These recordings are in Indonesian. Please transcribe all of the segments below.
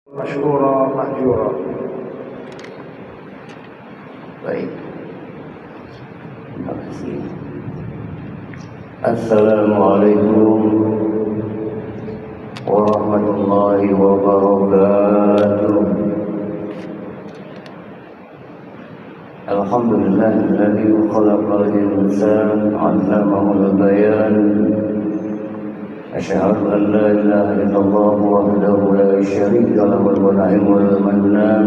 Masyura mahjura. Baik. Terima kasih. Assalamualaikum warahmatullahi wabarakatuh. Alhamdulillahilladzi khalaqal insana 'allamahul bayan. أشهد أن لا إله إلا الله وحده لا شريك له المنعم والمنان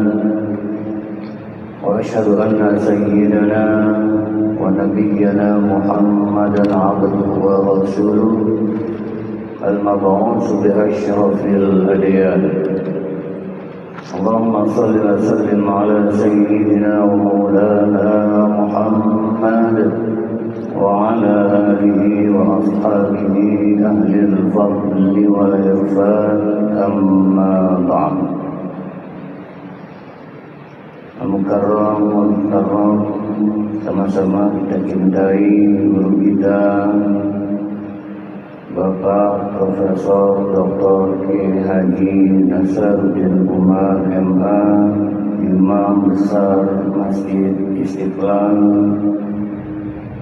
وأشهد أن سيدنا ونبينا محمدا عبده ورسوله المبعوث بأشرف الأديان اللهم صل وسلم على سيدنا ومولانا محمد وعلى آله وأصحابه أهل الفضل والإرفان أما بعد. Al-Mukarram wal-Mukarram, sama-sama kita cintai guru kita Bapak Profesor Dr. Kiai Haji Nasaruddin Umar MA, Imam Besar Masjid Istiqlal,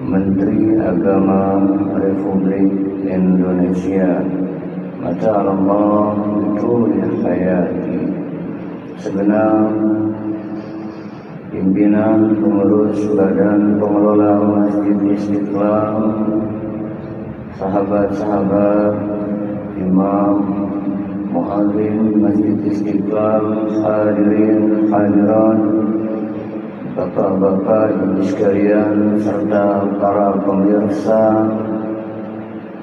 Menteri Agama Republik Indonesia. Mata Allah betul hayati. Segenap pimpinan pengurus Badan Pengelola Masjid Istiqlal, sahabat-sahabat Imam Muadzin Masjid Istiqlal, hadirin hadirat, bapak-bapak ibu sekalian, serta para pemirsa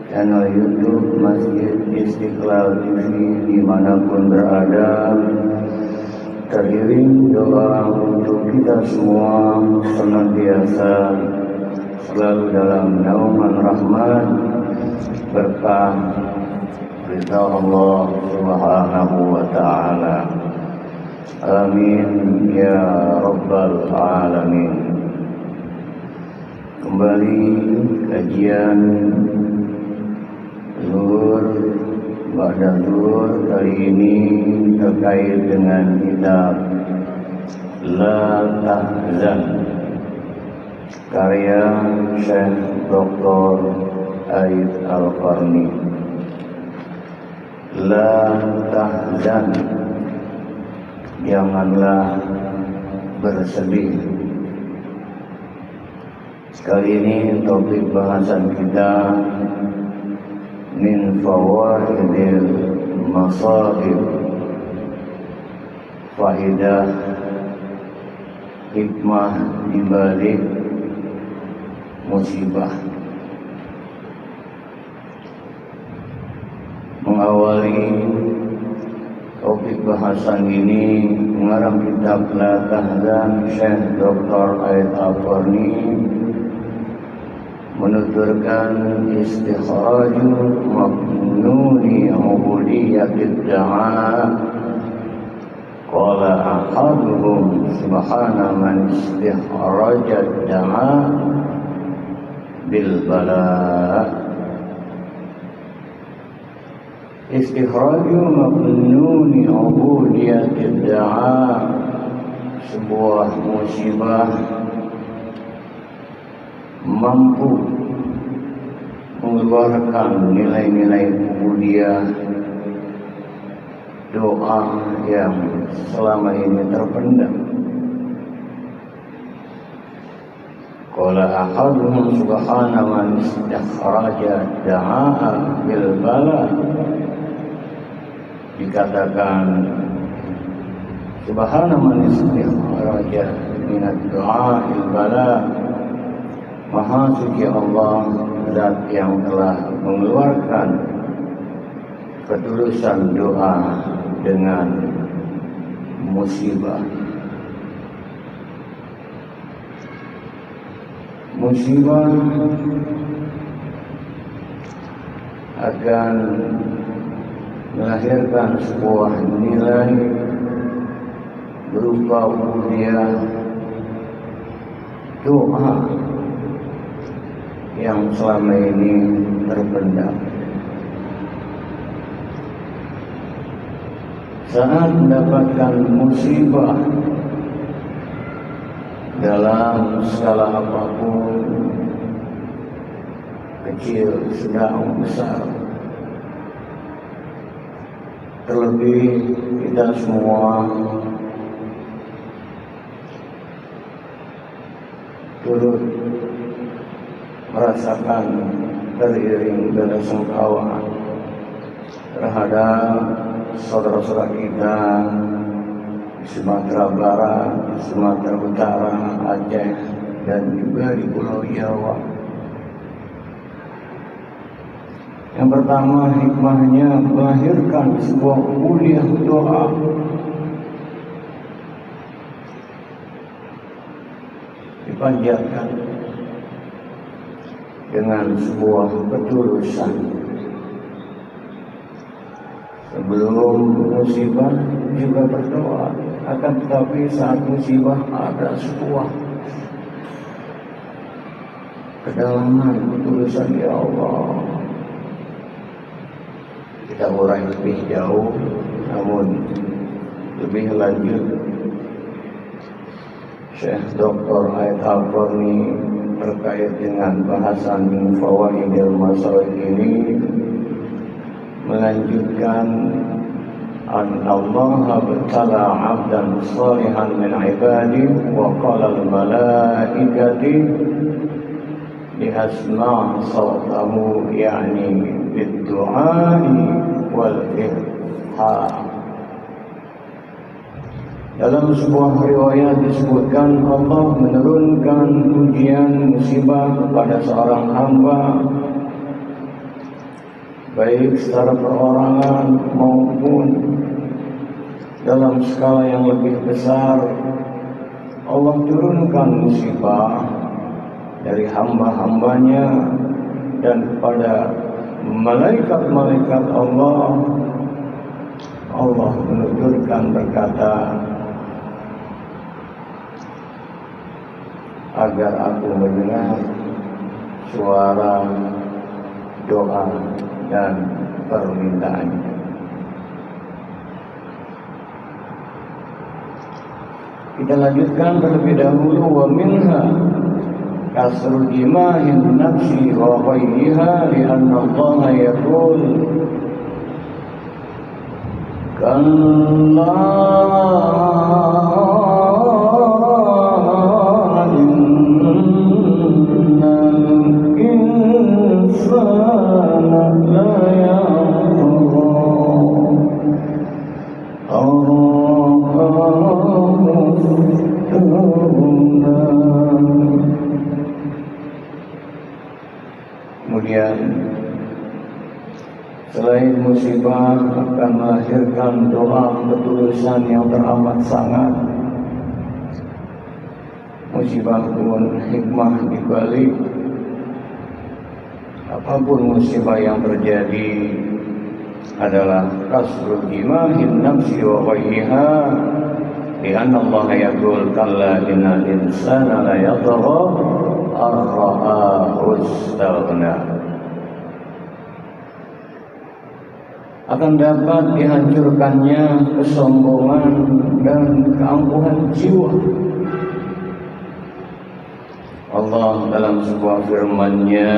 channel YouTube Masjid Istiqlal TV dimanapun berada, teriring doa untuk kita semua senantiasa selalu dalam naungan rahmat, berkah ridha Allah Subhanahu wa ta'ala. Amin ya rabbal alamin. Kembali kajian zuhur ba'da zuhur kali ini terkait dengan kitab La Tahzan karya Syekh Dr. Aid Al-Qarni. La tahzan, janganlah bersedih. Kali ini topik bahasan kita min fawaidil masaib, faidah hikmah dibalik musibah. Mengawali topik bahasan ini, pengarang kitab La Tahzan Syekh Dr. Aid Al-Qarni menuturkan istikhraju mabnuni ubudiyatid da'a. Qala ahaduhum subhana man istikhrajad da'a bil bala'. Istikhraju mabnuni ubudiyatid da'a, sebuah musibah mampu mengeluarkan nilai-nilai ubudiyah, doa yang selama ini terpendam. Qala ahaduhum subhana man istakhraja da'a bil bala. Dikatakan subhana man istakhraja minad du'a il bala, maha suci Allah, zat yang telah mengeluarkan ketulusan doa dengan musibah. Musibah akan melahirkan sebuah nilai berupa ubudiyah, doa yang selama ini terpendam. saat mendapatkan musibah dalam skala apapun, kecil, sedang, besar, terlebih kita semua turut merasakan teriring belasungkawa terhadap saudara-saudara kita di Sumatera Barat, Sumatera Utara, Aceh, dan juga di Pulau Jawa. Yang pertama, hikmahnya melahirkan sebuah kuliah doa. Dipanjatkan dengan sebuah ketulusan. Sebelum musibah juga berdoa, akan tetapi saat musibah ada sebuah kedalaman ketulusan, ya Allah. Kita urai lebih jauh, namun lebih lanjut, Syekh Dr. Aid Al-Qarni terkait dengan bahasan min fawaidil masail ini melanjutkan an Allah bertala abdan salihan min ibadi wa qala al malaikati liasma sawtahu yani bid-du'ai wal ilham. Dalam sebuah riwayat disebutkan Allah menurunkan ujian musibah kepada seorang hamba, baik secara perorangan maupun dalam skala yang lebih besar. Allah turunkan musibah dari hamba-hambanya dan kepada malaikat-malaikat Allah. Allah menuturkan berkata, agar aku mendengar suara doa dan permintaannya. Kita lanjutkan terlebih dahulu, wa minha kasrul imahin nafsi wa ghayriha li anna Allah yaqul kalla Kemudian selain musibah akan melahirkan doa ketulusan yang teramat sangat. Musibah pun hikmah dibalik apapun musibah yang terjadi adalah kasrul imahin nafsi wa ghayriha li anna Allah yaqul kalla innal insana la yatgha ar-ra'ahu istaghna. Akan dapat dihancurkannya kesombongan dan keangkuhan jiwa. Allah dalam sebuah firman-Nya,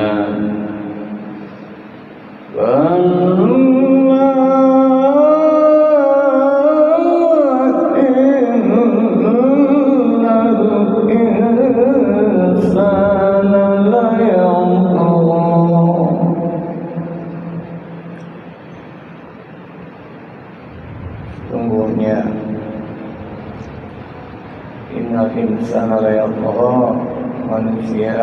sungguhnya innal insana la yatgha, manusia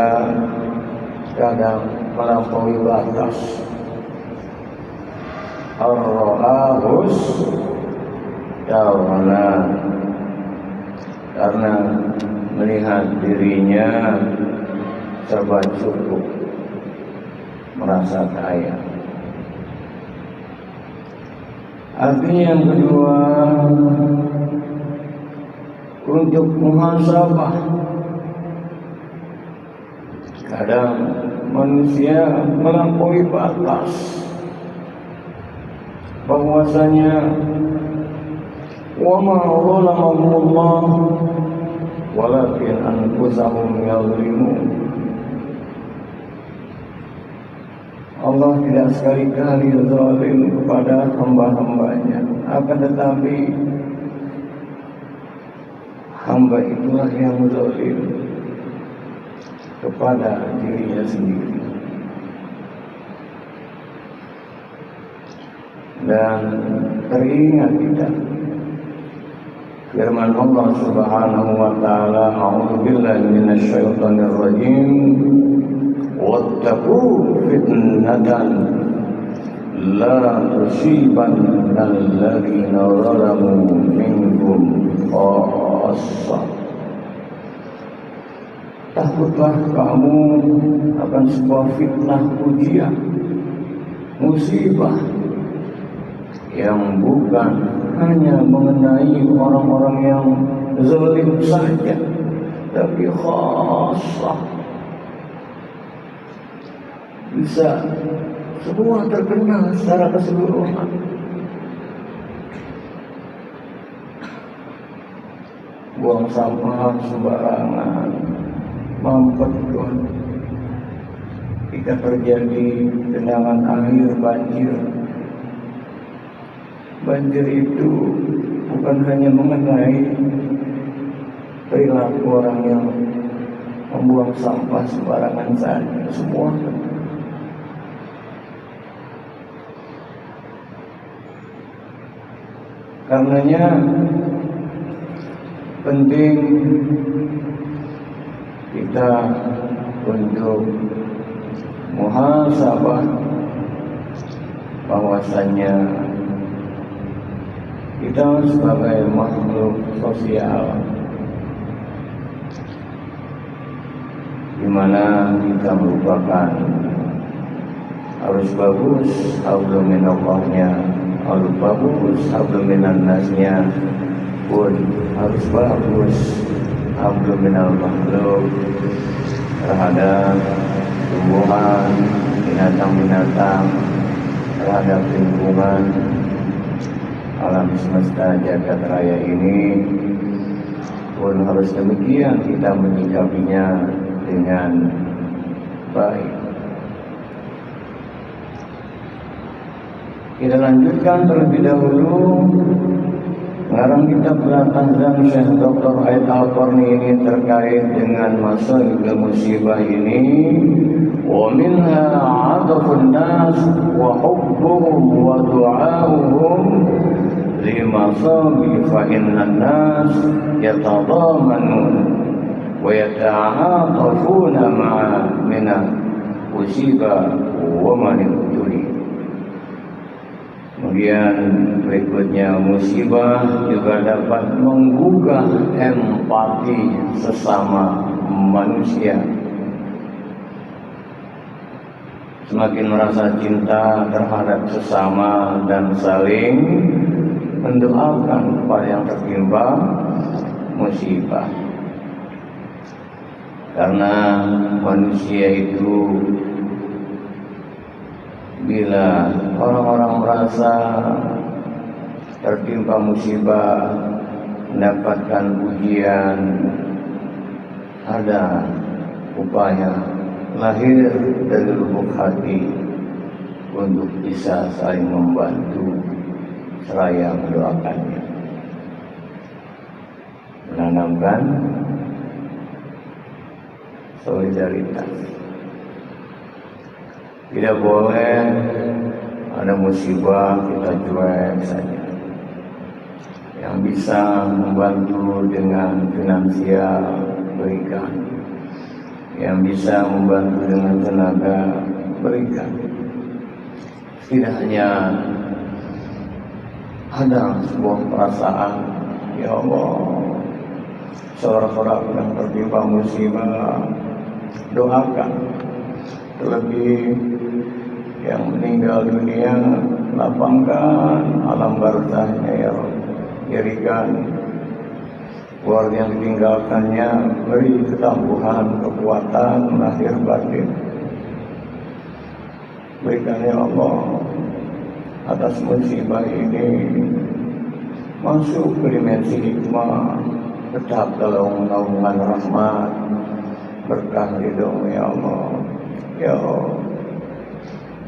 kadang melampaui batas. Ar-ra'ahus tawana, karena melihat dirinya serba cukup, merasa kaya. Artinya yang kedua, untuk muhasabah. Kadang manusia melampaui batas, bahwasanya wa ma zalamahumullah walakin anfusahum yadhlimun. Allah tidak sekali-kali zalim kepada hamba-hambanya, akan tetapi hamba itulah yang zalim kepada dirinya sendiri. Dan teringat kita firman Allah Subhanahu wa taala, a'udzubillahi minasyaitonir rajim, wattaqu fitnatan la tusibanna alladziina zalamu minkum khassah. Takutlah kamu akan sebuah fitnah, ujian, musibah yang bukan hanya mengenai orang-orang yang zalim saja, tapi khassah, bisa semua terkena secara keseluruhan. Buang sampah sembarangan, mampet jika terjadi genangan air, banjir. Banjir itu bukan hanya mengenai perilaku orang yang membuang sampah sembarangan saja, semua. Karenanya penting kita untuk muhasabah bahwasanya kita sebagai makhluk sosial, di mana kita merupakan harus bagus hablum minallahnya, harus bagus hablum minannasnya, pun harus bagus hablum minal makhluk terhadap tumbuhan, binatang-binatang, terhadap lingkungan alam semesta jagat raya ini. Pun harus demikian kita menyikapinya dengan baik. Kita lanjutkan terlebih dahulu mengarang kitab Al-Tanzam Syekh Dr. Aid Al-Qarni ini terkait dengan masail musibah ini. Wa minha 'adafun nas wa hubbuhum wa du'a'uhum limasabi fa innan nas yatadamanun wa yata'atafuna ma'a mina usiba wa man yudri. Kemudian berikutnya, musibah juga dapat menggugah empati sesama manusia. Semakin merasa cinta terhadap sesama dan saling mendoakan kepada yang tertimpa musibah. Karena manusia itu bila orang-orang merasa tertimpa musibah, mendapatkan ujian, ada upaya lahir dari lubuk hati untuk bisa saling membantu seraya mendoakannya, menanamkan solidaritas. Tidak boleh ada musibah kita cuek saja. Yang bisa membantu dengan finansial, berikan. Yang bisa membantu dengan tenaga, berikan. Tidak hanya ada sebuah perasaan, ya Allah, saudara-saudara yang tertimpa musibah, doakan. Terlebih yang meninggal dunia, lapangkan alam barzahnya ya Allah. Jadikan keluarga yang ditinggalkannya, beri ketambuhan, kekuatan lahir batin. Berikan ya Allah atas musibah ini masuk ke dimensi hikmah, tetap dalam naungan rahmat, berkah ridho ya Allah. Ya Allah,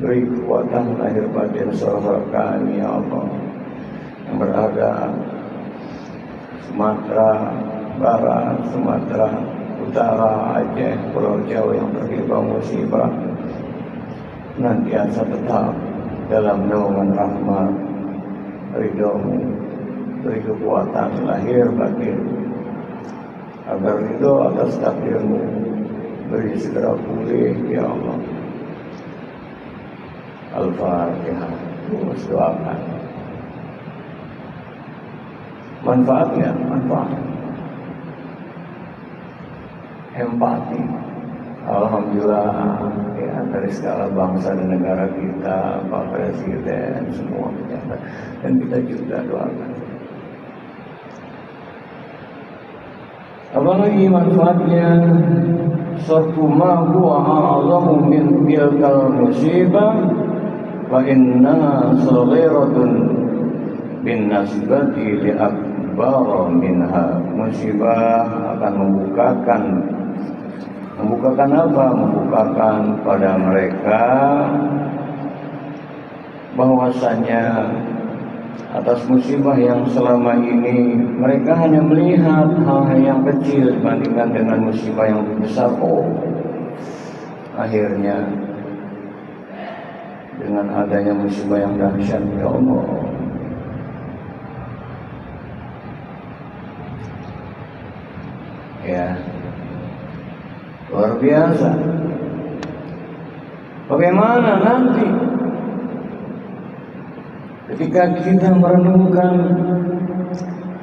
beri kekuatan lahir batin saudara kami ya Allah yang berada Sumatera Barat, Sumatera Utara, Aceh, Pulau Jawa yang tertimpa musibah, nantiasa tetap dalam naungan rahmat ridho-Mu, beri kekuatan lahir batin agar ridho atas takdir-Mu, beri segera pulih ya Allah. Al-Fatihah. Doakan manfaatnya, manfaat empati. Alhamdulillah ya, dari segala bangsa dan negara kita, Pak Presiden, semua pejabat, dan kita juga doakan. Apalagi manfaatnya, sarfu ma huwa a'zamu min tilkal musibah wa inna saghiratun bin nasbati li akbar minha. Musibah akan membukakan apa? Membukakan pada mereka bahwasanya atas musibah yang selama ini mereka hanya melihat hal-hal yang kecil dibandingkan dengan musibah yang lebih besar. Oh, akhirnya dengan adanya musibah yang dahsyat ya Allah, ya luar biasa. Bagaimana nanti ketika kita merenungkan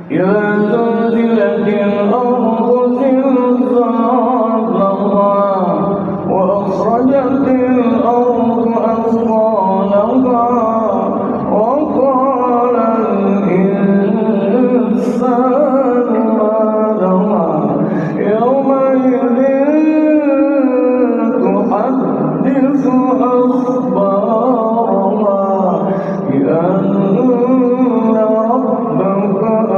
ila zulzilatil ardu zilzalaha wa akhrajatil ardu athqalaha wa qala al-insanu ma laha yawma idhin tuhaddithu akhbaraha bi anna rabbaka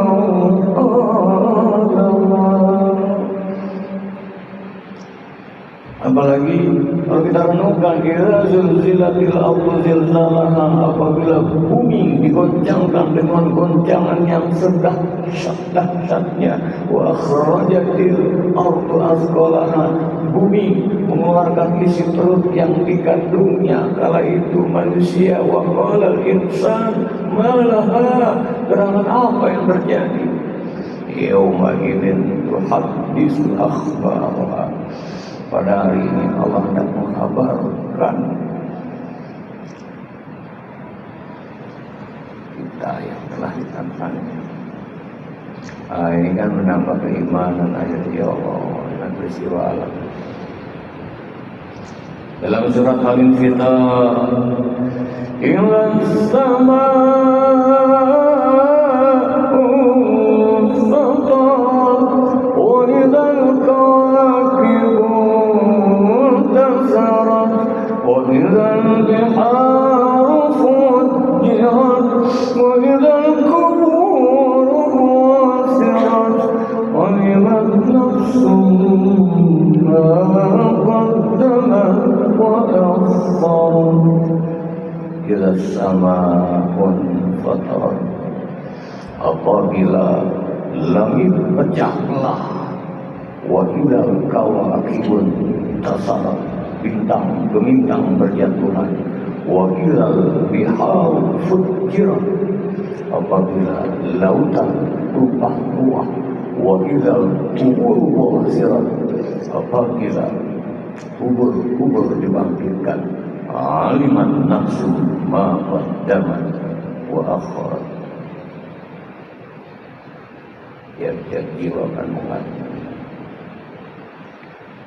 apalagi kalau kita renungkan kira zulzilatil ardu zilzalaha, apabila bumi digoncangkan dengan goncangan yang sedahsyat-dahsyatnya, wa akhrajatil ardu athqalaha, bumi mengeluarkan isi perut yang dikandungnya kala itu manusia, wa qala al-insan ma laha, gerangan apa yang terjadi? Yauma idzin tuhadditsu akhbaraha, pada hari ini Allah hendak mengkabarkan kita yang telah ditantangnya. Ini kan menambah keimanan ayat ya Allah dengan peristiwa alam. Dalam surat Al-Infitar, ilan sama'u fatar wa idhal kawakibu انتصرت وإذا البحار فجرت وإذا القبور بعثرت علمت نفس ما قدمت وأخرت إذا السماء انفطرت, apabila langit pecahlah, wa idal kawakibun tasarat, bintang gemintang berjatuhan, wa idal bihar fujirat, apabila lautan tumpah ruah, wa idal kubur wasirat, apabila kubur dibangkitkan, aliman nafsu ma qaddamat wa akhirat, tiap-tiap jiwa akan mengatakan.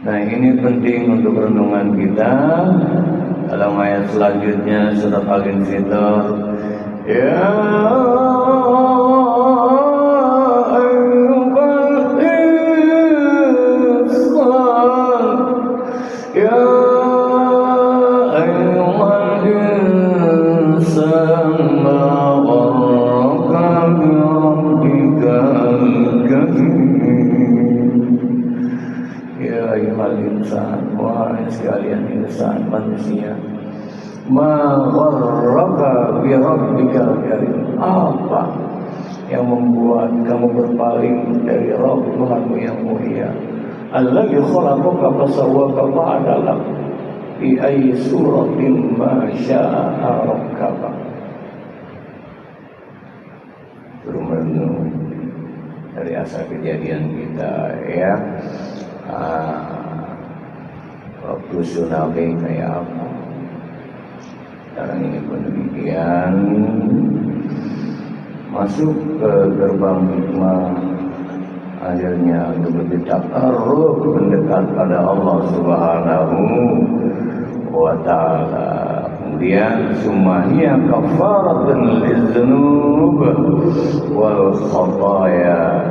Nah, ini penting untuk renungan kita. Dalam ayat selanjutnya surat Al-Infitar, ya ayyuhal insan, ya ayyuhal insan ma gharraka bi insan, wahai sekalian insan manusia, ma gharraka bi rabbikal karim, apa yang membuat kamu berpaling dari Rabb Tuhanmu yang mulia, alladzi khalaqaka fasawwaka fa'adalak fi ayyi suratin ma syaa rakkaba. Suruh merenung dari asal kejadian kita ya, waktu tsunami kayak apa, sekarang ini pun demikian. Masuk ke gerbang hikmah, akhirnya untuk lebih takarruf mendekat pada Allah Subhanahu wa ta'ala. Kemudian sumahiyya kafaratun lidzunub wal khataya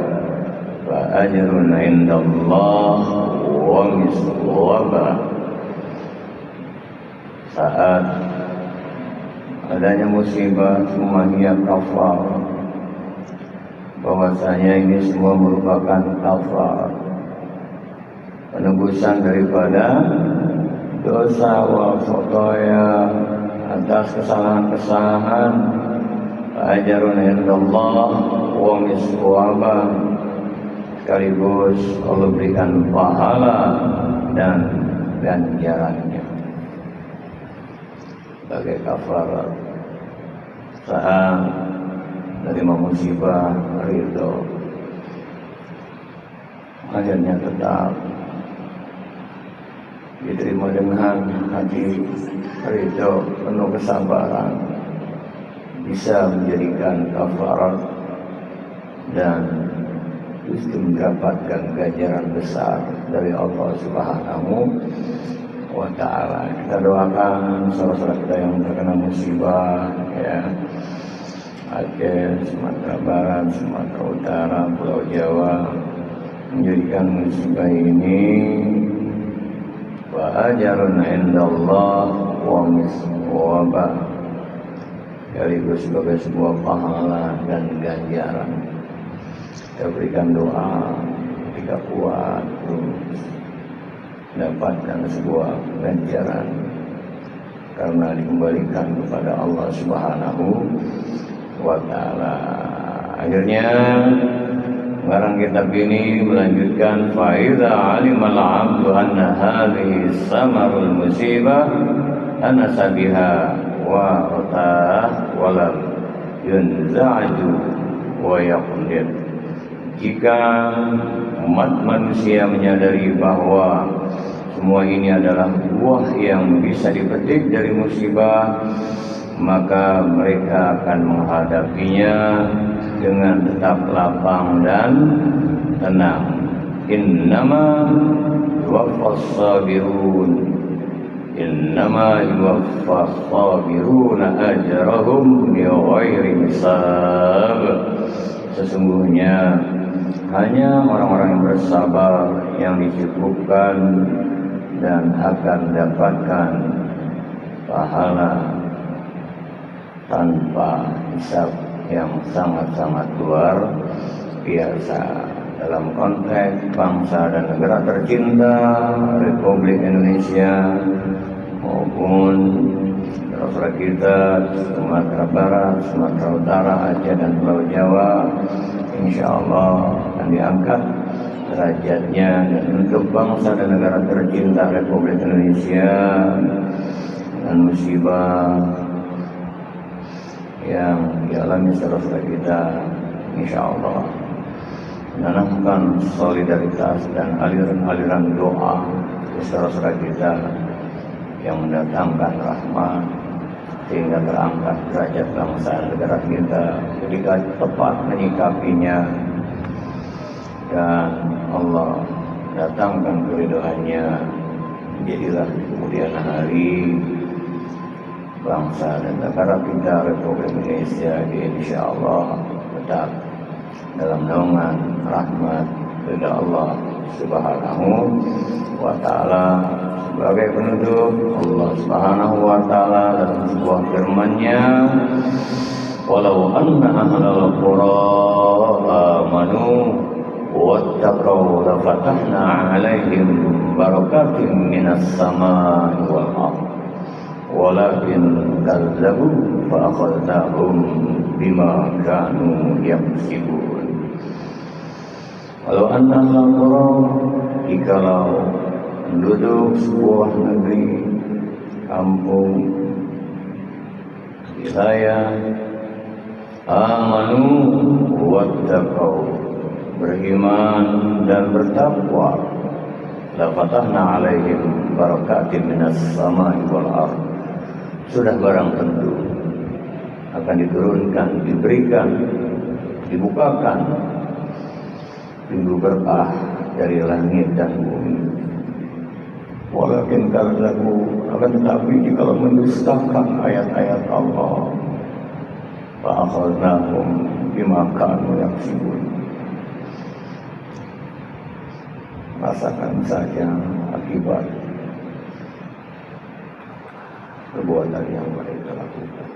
fa ajrun indallah wa miswaba. Saat adanya musibah, sumahiyya kafarat, bahwasanya ini semua merupakan kafar, penebusan daripada dosa wal khataya, atas kesalahan-kesalahan, ajarun indallah wa miswaba, sekaligus Allah berikan pahala dan ganjarannya sebagai kafarat saat menerima musibah ridho, akhirnya tetap diterima dengan hati ridho penuh kesabaran, bisa menjadikan kafarat dan justru mendapatkan ganjaran besar dari Allah Subhanahu wa ta'ala. Kita doakan saudara-saudara kita yang terkena musibah ya, Aceh, Sumatera Barat, Sumatera Utara, Pulau Jawa, menjadikan musibah ini wa ajrun indallah wa miswaba, sekaligus sebagai sebuah pahala dan ganjaran. Kita berikan doa ketika kuat terus mendapatkan sebuah ganjaran karena dikembalikan kepada Allah Subhanahu wa ta'ala. Akhirnya pengarang kitab ini melanjutkan, fa idza 'alimal 'abdu anna hadhihi samarul musibah anasa biha wa ratah wa lam yunza'ju wa yaqdir. Jika umat manusia menyadari bahwa semua ini adalah buah yang bisa dipetik dari musibah, maka mereka akan menghadapinya dengan tetap lapang dan tenang. Innama yuwaffas sabirun, innama yuwaffas sabiruna ajrahum bighairi hisab. Sesungguhnya hanya orang-orang yang bersabar yang dicukupkan dan akan mendapatkan pahala tanpa hisab yang sangat-sangat luar biasa. Dalam konteks bangsa dan negara tercinta Republik Indonesia maupun saudara kita Sumatera Barat, Sumatera Utara, Aceh dan Pulau Jawa, insya Allah akan diangkat derajatnya, dan untuk bangsa dan negara tercinta Republik Indonesia dengan musibah yang dialami saudara kita, insya Allah menanamkan solidaritas dan aliran-aliran doa ke saudara kita yang mendatangkan rahmat sehingga terangkat derajat bangsa dan negara kita ketika tepat menyikapinya, dan Allah datangkan keridhaannya. Jadilah kemudian hari bangsa dan negara kita Republik Indonesia insya Allah tetap dalam naungan rahmat ridha Allah Subhanahu wa ta'ala. Sebagai penutup, Allah Subhanahu wa ta'ala dalam sebuah firman-Nya, walau anna ahlal qura amanu واتقوا لفتحنا عليهم بركات من السماء والأرض ولكن كذبوا فأخذناهم بما كانوا يكسبون. Kalau annal qura, jikalau penduduk sebuah negeri, kampung, wilayah, amanu wattaqau, beriman dan bertakwa, la fatahna alaihim barakatin minas samai wal ardh, sudah barang tentu akan diturunkan, diberikan, dibukakan pintu berkah dari langit dan bumi. Walakin kadzabu, akan tetapi jika mendustakan ayat-ayat Allah, fa akhadnahum bima kanu yaksibun, rasakan saja akibat perbuatan yang mereka lakukan.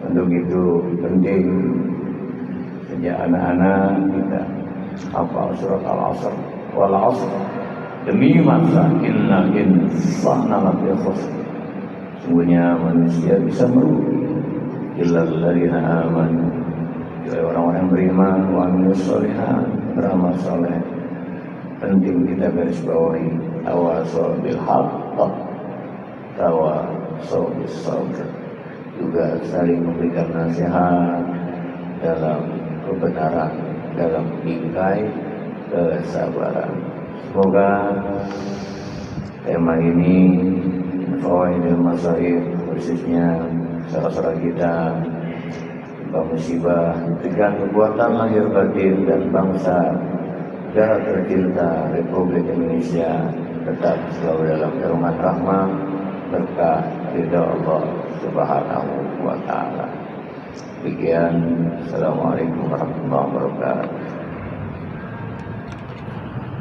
Untuk itu penting sejak anak-anak kita hafal surat Al-Asr, wal 'asr, demi masa innal insana lafi khusr, sungguhnya manusia bisa merugi, illal ladzina amanu, kecuali orang-orang yang beriman, wa amilus sholihat, beramal saleh. Penting kita garis bawahi tawasau bil haqq, tawasau bis sabr, juga saling memberikan nasihat dalam kebenaran, dalam bingkai kesabaran. Semoga tema ini fawaidul masaib, khususnya saudara-saudara kita musibah, dengan kekuatan lahir batin dan bangsa negara tercinta Republik Indonesia tetap selalu dalam naungan rahmat, berkah ridha Allah Subhanahu wa taala. Demikian, assalamualaikum.